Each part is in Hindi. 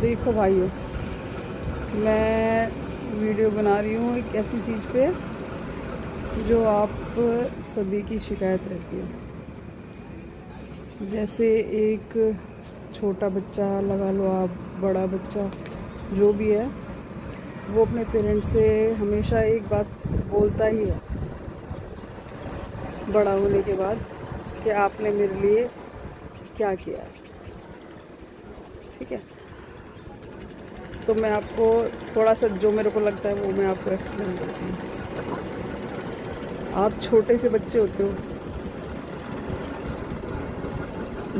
देखो भाइयों, मैं वीडियो बना रही हूँ एक ऐसी चीज़ पे जो आप सभी की शिकायत रहती है। जैसे एक छोटा बच्चा लगा लो, आप बड़ा बच्चा जो भी है, वो अपने पेरेंट्स से हमेशा एक बात बोलता ही है बड़ा होने के बाद कि आपने मेरे लिए क्या किया है। ठीक है, तो मैं आपको थोड़ा सा जो मेरे को लगता है वो मैं आपको एक्सप्लेन करती हूँ। आप छोटे से बच्चे होते हो,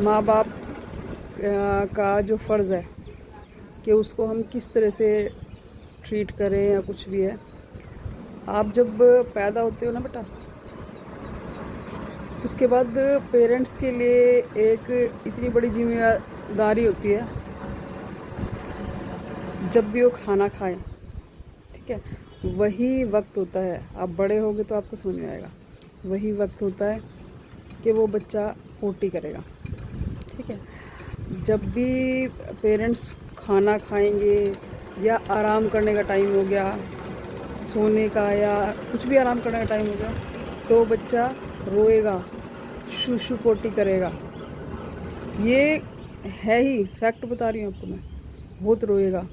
माँ बाप का जो फ़र्ज़ है कि उसको हम किस तरह से ट्रीट करें या कुछ भी है। आप जब पैदा होते हो ना बेटा, उसके बाद पेरेंट्स के लिए एक इतनी बड़ी जिम्मेदारी होती है, जब भी वो खाना खाएं, ठीक है, वही वक्त होता है, आप बड़े होगे तो आपको समझ में आएगा, वही वक्त होता है कि वो बच्चा पोटी करेगा। ठीक है, जब भी पेरेंट्स खाना खाएंगे या आराम करने का टाइम हो गया, सोने का या कुछ भी आराम करने का टाइम हो गया, तो बच्चा रोएगा, शूशू पोटी करेगा। ये है ही फैक्ट बता रही हूँ आपको मैं। बहुत रोएगा,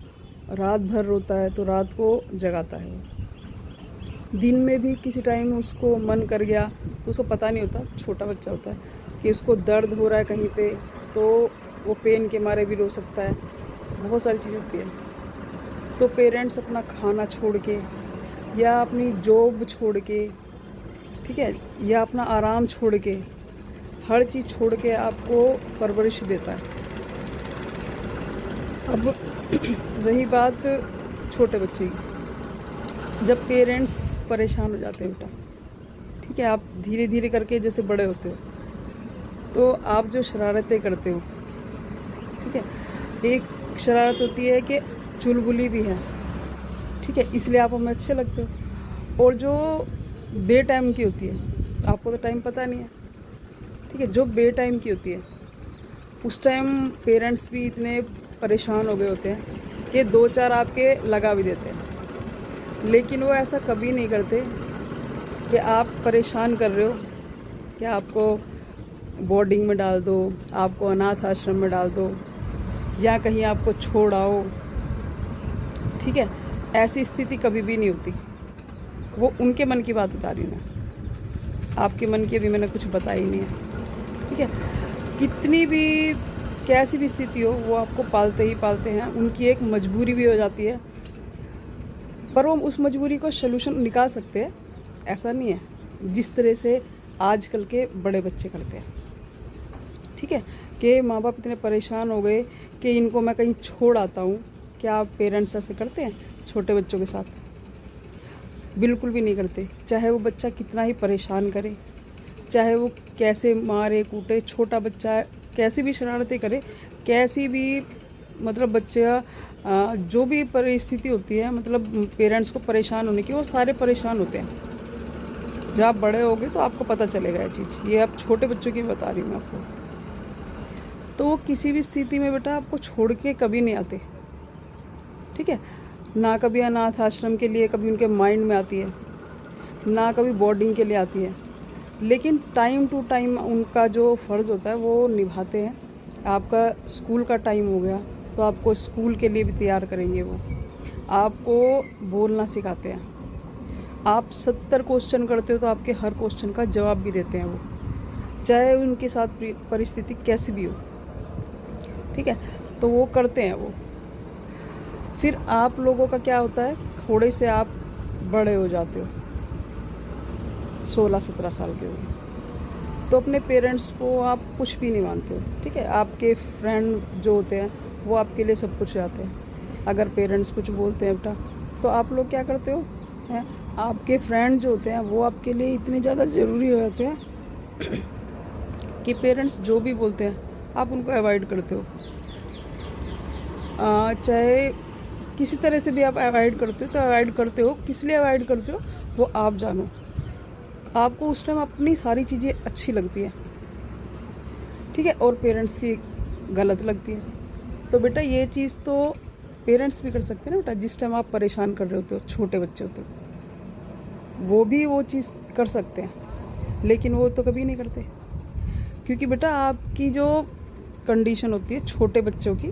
रात भर रोता है तो रात को जगाता है वो। दिन में भी किसी टाइम उसको मन कर गया तो उसको पता नहीं होता, छोटा बच्चा होता है, कि उसको दर्द हो रहा है कहीं पे, तो वो पेन के मारे भी रो सकता है। बहुत सारी चीज़ होती है। तो पेरेंट्स अपना खाना छोड़ के या अपनी जॉब छोड़ के, ठीक है, या अपना आराम छोड़ के, हर चीज़ छोड़ के आपको परवरिश देता है। अब रही बात छोटे बच्चे की, जब पेरेंट्स परेशान हो जाते हैं बेटा, ठीक है, आप धीरे धीरे करके जैसे बड़े होते हो तो आप जो शरारतें करते हो, ठीक है, एक शरारत होती है कि चुलबुली भी है, ठीक है, इसलिए आप हमें अच्छे लगते हो। और जो बे टाइम की होती है, आपको तो टाइम पता नहीं है, ठीक है, जो बे टाइम की होती है उस टाइम पेरेंट्स भी इतने परेशान हो गए होते हैं कि दो चार आपके लगा भी देते हैं, लेकिन वो ऐसा कभी नहीं करते कि आप परेशान कर रहे हो कि आपको बोर्डिंग में डाल दो, आपको अनाथ आश्रम में डाल दो, या कहीं आपको छोड़ आओ। ठीक है, ऐसी स्थिति कभी भी नहीं होती। वो उनके मन की बात बता रही हूँ मैं, आपके मन की अभी मैंने कुछ बताई नहीं है। ठीक है, कितनी भी कैसी भी स्थिति हो, वो आपको पालते ही पालते हैं। उनकी एक मजबूरी भी हो जाती है, पर वो उस मजबूरी को सलूशन निकाल सकते हैं, ऐसा नहीं है जिस तरह से आजकल के बड़े बच्चे करते हैं। ठीक है, कि माँ बाप इतने परेशान हो गए कि इनको मैं कहीं छोड़ आता हूँ। क्या आप पेरेंट्स ऐसे करते हैं छोटे बच्चों के साथ? बिल्कुल भी नहीं करते। चाहे वो बच्चा कितना ही परेशान करे, चाहे वो कैसे मारे कूटे, छोटा बच्चा कैसी भी शरारतें करे, कैसी भी मतलब बच्चे जो भी परिस्थिति होती है, मतलब पेरेंट्स को परेशान होने की, वो सारे परेशान होते हैं। जब आप बड़े होगे तो आपको पता चलेगा ये चीज़। ये आप छोटे बच्चों की बता रही हूँ मैं आपको। तो वो किसी भी स्थिति में बेटा आपको छोड़ के कभी नहीं आते। ठीक है, ना कभी अनाथ आश्रम के लिए कभी उनके माइंड में आती है, ना कभी बोर्डिंग के लिए आती है, लेकिन टाइम टू टाइम उनका जो फ़र्ज़ होता है वो निभाते हैं। आपका स्कूल का टाइम हो गया तो आपको स्कूल के लिए भी तैयार करेंगे। वो आपको बोलना सिखाते हैं। आप 70 क्वेश्चन करते हो तो आपके हर क्वेश्चन का जवाब भी देते हैं वो, चाहे उनके साथ परिस्थिति कैसी भी हो। ठीक है, तो वो करते हैं वो। फिर आप लोगों का क्या होता है, थोड़े से आप बड़े हो जाते हो, 16-17 साल के हो, तो अपने पेरेंट्स को आप कुछ भी नहीं मानते हो। ठीक है, आपके फ्रेंड जो होते हैं वो आपके लिए सब कुछ जाते हैं। अगर पेरेंट्स कुछ बोलते हैं बेटा, तो आप लोग क्या करते हो हैं, आपके फ्रेंड जो होते हैं वो आपके लिए इतने ज़्यादा ज़रूरी हो जाते हैं कि पेरेंट्स जो भी बोलते हैं आप उनको अवॉइड करते हो। चाहे किसी तरह से भी आप अवॉइड करते हो, तो अवॉइड करते हो, किस लिए अवॉइड करते हो वो आप जानो। आपको उस टाइम अपनी सारी चीज़ें अच्छी लगती है, ठीक है, और पेरेंट्स की गलत लगती है। तो बेटा ये चीज़ तो पेरेंट्स भी कर सकते हैं ना बेटा। जिस टाइम आप परेशान कर रहे होते हो, छोटे बच्चे होते हो, वो भी वो चीज़ कर सकते हैं, लेकिन वो तो कभी नहीं करते। क्योंकि बेटा आपकी जो कंडीशन होती है छोटे बच्चों की,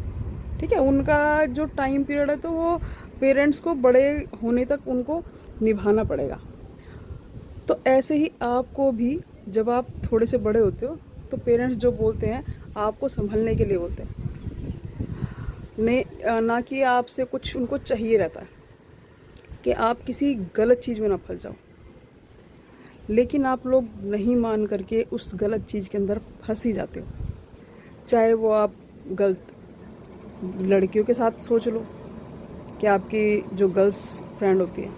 ठीक है, उनका जो टाइम पीरियड है तो वो पेरेंट्स को बड़े होने तक उनको निभाना पड़ेगा। तो ऐसे ही आपको भी जब आप थोड़े से बड़े होते हो तो पेरेंट्स जो बोलते हैं आपको संभलने के लिए बोलते हैं, नहीं ना कि आपसे कुछ उनको चाहिए रहता है कि आप किसी गलत चीज़ में ना फंस जाओ। लेकिन आप लोग नहीं मान करके उस गलत चीज़ के अंदर फंस ही जाते हो। चाहे वो आप गलत लड़कियों के साथ सोच लो कि आपकी जो गर्ल्स फ्रेंड होती है,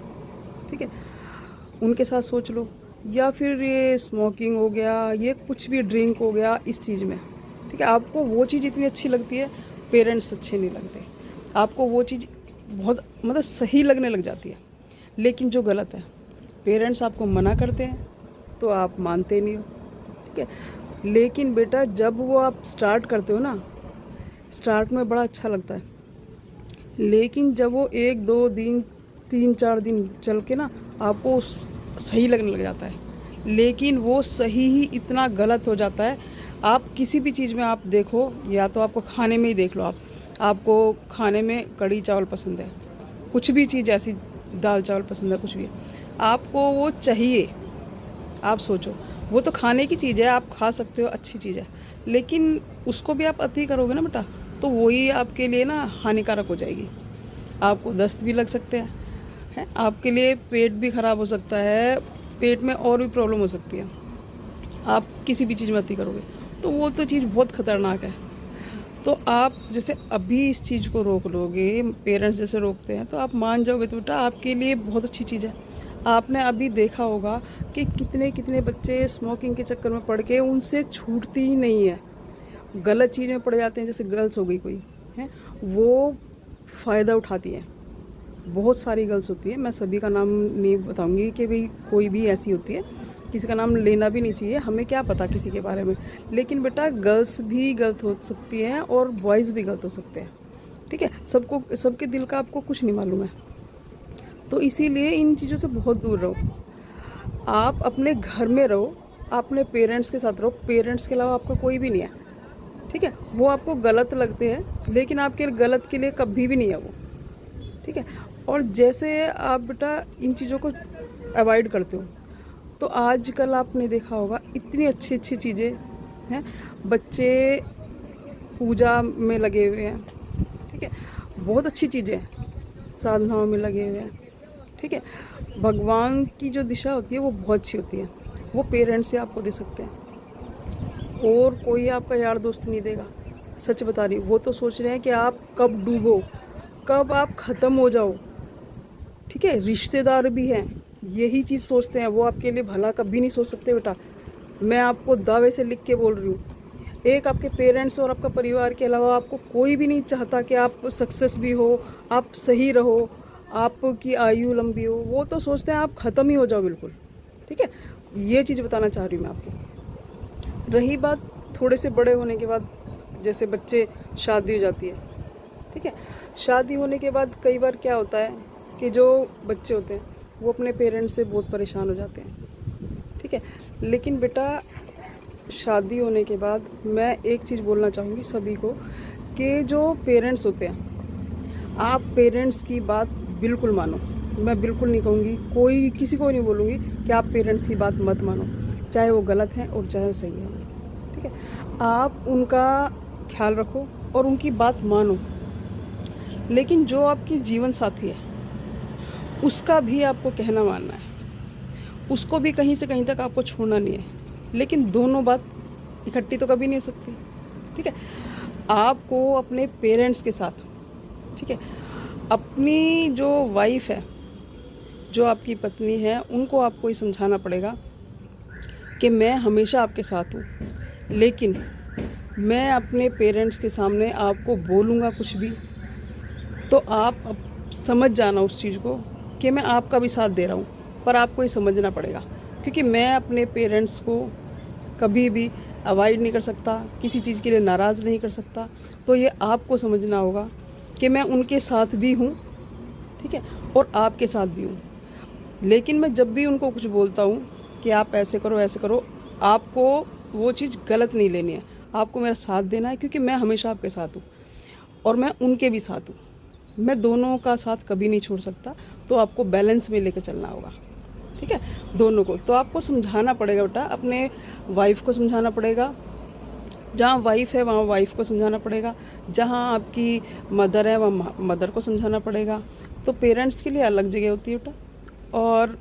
ठीक है, उनके साथ सोच लो, या फिर ये स्मोकिंग हो गया, ये कुछ भी ड्रिंक हो गया इस चीज़ में, ठीक है। आपको वो चीज़ इतनी अच्छी लगती है, पेरेंट्स अच्छे नहीं लगते। आपको वो चीज़ बहुत मतलब सही लगने लग जाती है, लेकिन जो गलत है पेरेंट्स आपको मना करते हैं तो आप मानते नहीं हो, ठीक है। लेकिन बेटा जब वो आप स्टार्ट करते हो ना, स्टार्ट में बड़ा अच्छा लगता है, लेकिन जब वो 1-2 दिन 3-4 दिन चल के ना आपको सही लगने लग जाता है, लेकिन वो सही ही इतना गलत हो जाता है। आप किसी भी चीज़ में आप देखो, या तो आपको खाने में ही देख लो, आपको खाने में कढ़ी चावल पसंद है, कुछ भी चीज़ ऐसी दाल चावल पसंद है, कुछ भी आपको वो चाहिए। आप सोचो, वो तो खाने की चीज़ है, आप खा सकते हो, अच्छी चीज़ है, लेकिन उसको भी आप अति करोगे ना बेटा, तो वही आपके लिए ना हानिकारक हो जाएगी। आपको दस्त भी लग सकते हैं, आपके लिए पेट भी ख़राब हो सकता है, पेट में और भी प्रॉब्लम हो सकती है। आप किसी भी चीज़ में अति करोगे तो वो तो चीज़ बहुत ख़तरनाक है। तो आप जैसे अभी इस चीज़ को रोक लोगे, पेरेंट्स जैसे रोकते हैं, तो आप मान जाओगे तो बेटा आपके लिए बहुत अच्छी चीज़ है। आपने अभी देखा होगा कि कितने कितने बच्चे स्मोकिंग के चक्कर में पड़ के उनसे छूटती ही नहीं है, गलत चीज़ में पड़ जाते हैं। जैसे गर्ल्स हो गई कोई है, वो फ़ायदा उठाती है। बहुत सारी गर्ल्स होती है, मैं सभी का नाम नहीं बताऊंगी कि भाई कोई भी ऐसी होती है, किसी का नाम लेना भी नहीं चाहिए, हमें क्या पता किसी के बारे में। लेकिन बेटा गर्ल्स भी गलत हो सकती हैं और बॉयज़ भी गलत हो सकते हैं, ठीक है। सबको, सबके दिल का आपको कुछ नहीं मालूम है, तो इसीलिए इन चीज़ों से बहुत दूर रहो। आप अपने घर में रहो, अपने पेरेंट्स के साथ रहो, पेरेंट्स के अलावा आपका कोई भी नहीं है, ठीक है। वो आपको गलत लगते हैं, लेकिन आपके गलत के लिए कभी भी नहीं है वो, ठीक है। और जैसे आप बेटा इन चीज़ों को अवॉइड करते हो, तो आजकल आपने देखा होगा इतनी अच्छी अच्छी चीज़ें हैं, बच्चे पूजा में लगे हुए हैं, ठीक है, बहुत अच्छी चीज़ें हैं, साधनाओं में लगे हुए हैं, ठीक है। भगवान की जो दिशा होती है वो बहुत अच्छी होती है, वो पेरेंट्स से आपको दे सकते हैं, और कोई आपका यार दोस्त नहीं देगा। सच बता रही हूँ, वो तो सोच रहे हैं कि आप कब डूबो, कब आप ख़त्म हो जाओ, ठीक है। रिश्तेदार भी हैं, यही चीज़ सोचते हैं, वो आपके लिए भला कभी नहीं सोच सकते बेटा। मैं आपको दावे से लिख के बोल रही हूँ, एक आपके पेरेंट्स और आपका परिवार के अलावा आपको कोई भी नहीं चाहता कि आप सक्सेस भी हो, आप सही रहो, आपकी आयु लंबी हो। वो तो सोचते हैं आप ख़त्म ही हो जाओ बिल्कुल, ठीक है। ये चीज़ बताना चाह रही हूँ मैं आपको। रही बात थोड़े से बड़े होने के बाद, जैसे बच्चे शादी हो जाती है, ठीक है। शादी होने के बाद कई बार क्या होता है कि जो बच्चे होते हैं वो अपने पेरेंट्स से बहुत परेशान हो जाते हैं, ठीक है। लेकिन बेटा शादी होने के बाद मैं एक चीज़ बोलना चाहूँगी सभी को कि जो पेरेंट्स होते हैं, आप पेरेंट्स की बात बिल्कुल मानो। मैं बिल्कुल नहीं कहूँगी, कोई किसी को नहीं बोलूँगी कि आप पेरेंट्स की बात मत मानो, चाहे वो गलत है और चाहे वो सही है, ठीक है। आप उनका ख्याल रखो और उनकी बात मानो, लेकिन जो आपकी जीवन साथी है उसका भी आपको कहना मानना है, उसको भी कहीं से कहीं तक आपको छोड़ना नहीं है। लेकिन दोनों बात इकट्ठी तो कभी नहीं हो सकती, ठीक है। आपको अपने पेरेंट्स के साथ, ठीक है, अपनी जो वाइफ है, जो आपकी पत्नी है, उनको आपको ये समझाना पड़ेगा कि मैं हमेशा आपके साथ हूँ, लेकिन मैं अपने पेरेंट्स के सामने आपको बोलूँगा कुछ भी तो आप समझ जाना उस चीज़ को कि मैं आपका भी साथ दे रहा हूँ, पर आपको ये समझना पड़ेगा, क्योंकि मैं अपने पेरेंट्स को कभी भी अवॉइड नहीं कर सकता, किसी चीज़ के लिए नाराज़ नहीं कर सकता। तो ये आपको समझना होगा कि मैं उनके साथ भी हूँ, ठीक है, और आपके साथ भी हूँ। लेकिन मैं जब भी उनको कुछ बोलता हूँ कि आप ऐसे करो, आपको वो चीज़ गलत नहीं लेनी है, आपको मेरा साथ देना है, क्योंकि मैं हमेशा आपके साथ हूँ और मैं उनके भी साथ हूँ। मैं दोनों का साथ कभी नहीं छोड़ सकता। तो आपको बैलेंस में लेकर चलना होगा, ठीक है, दोनों को। तो आपको समझाना पड़ेगा बेटा, अपने वाइफ को समझाना पड़ेगा, जहाँ वाइफ है वहाँ वाइफ को समझाना पड़ेगा, जहाँ आपकी मदर है वहाँ मदर को समझाना पड़ेगा। तो पेरेंट्स के लिए अलग जगह होती है बेटा, और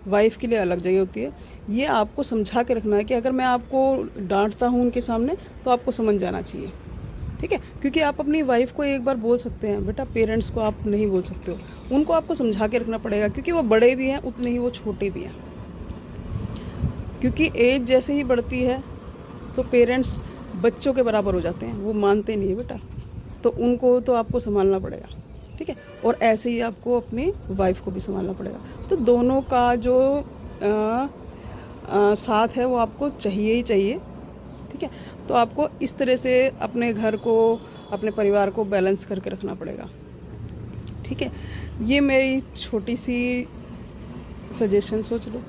वाइफ के लिए अलग जगह होती है। ये आपको समझा के रखना है कि अगर मैं आपको डांटता हूँ उनके सामने तो आपको समझ जाना चाहिए, ठीक है, क्योंकि आप अपनी वाइफ को एक बार बोल सकते हैं बेटा, पेरेंट्स को आप नहीं बोल सकते हो। उनको आपको समझा के रखना पड़ेगा, क्योंकि वो बड़े भी हैं उतने ही वो छोटे भी हैं। क्योंकि एज जैसे ही बढ़ती है तो पेरेंट्स बच्चों के बराबर हो जाते हैं, वो मानते नहीं है बेटा। तो उनको तो आपको संभालना पड़ेगा, ठीक है, और ऐसे ही आपको अपनी वाइफ को भी संभालना पड़ेगा। तो दोनों का जो साथ है वो आपको चाहिए ही चाहिए, ठीक है। तो आपको इस तरह से अपने घर को, अपने परिवार को बैलेंस करके रखना पड़ेगा, ठीक है। ये मेरी छोटी सी सजेशन सोच लो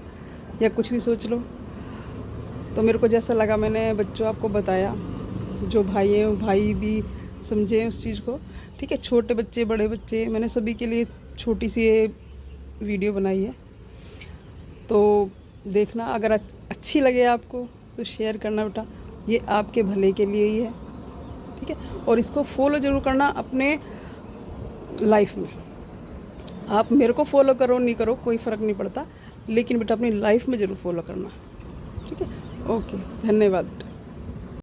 या कुछ भी सोच लो। तो मेरे को जैसा लगा मैंने बच्चों आपको बताया, जो भाई हैं भाई भी समझें उस चीज़ को, ठीक है। छोटे बच्चे बड़े बच्चे, मैंने सभी के लिए छोटी सी ये वीडियो बनाई है। तो देखना, अगर अच्छी लगे आपको तो शेयर करना बेटा, ये आपके भले के लिए ही है, ठीक है। और इसको फॉलो ज़रूर करना अपने लाइफ में। आप मेरे को फॉलो करो नहीं करो कोई फ़र्क नहीं पड़ता, लेकिन बेटा अपनी लाइफ में ज़रूर फॉलो करना, ठीक है। ओके, धन्यवाद।